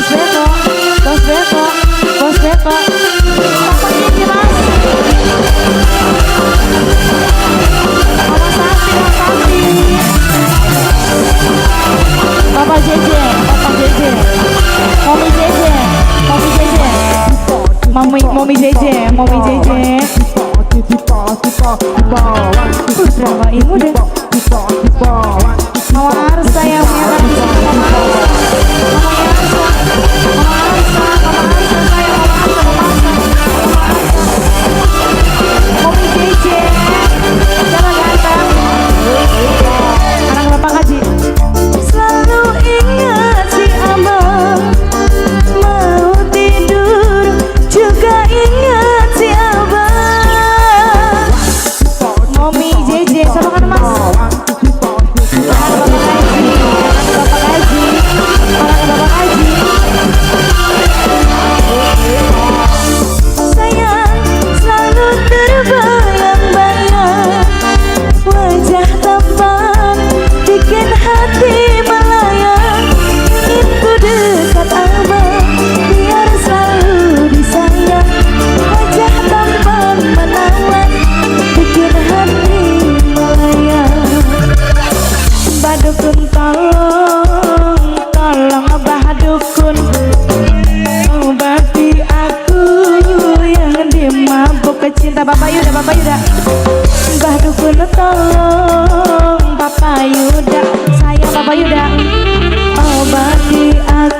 Bos Beko, Bos Beko, Bos Beko. Papa Cici mas. Mama Santi, Mama Santi. Papa Jeje, Papa Jeje. Mami Jeje, Mami Jeje. Mami Jeje, Mami Jeje. Bawain udah. Mama Arsa yang merah di sini, Mama Arsa. Mama Arsa, Mama Arsa, Mama Arsa sayang, Mama Arsa, Mama Arsa, Mama Arsa. Mami Jeje, siapa ganteng? Anak Bapak Haji. Selalu ingat si abang, mau tidur juga ingat si abang. Mami Jeje, siapa kan mas? Tolong Abah Dukun, obati aku yang dimabuk cinta. Bapak Yuda, Bapak Yuda. Abah Dukun tolong Bapak Yuda, sayang Bapak Yuda, obati aku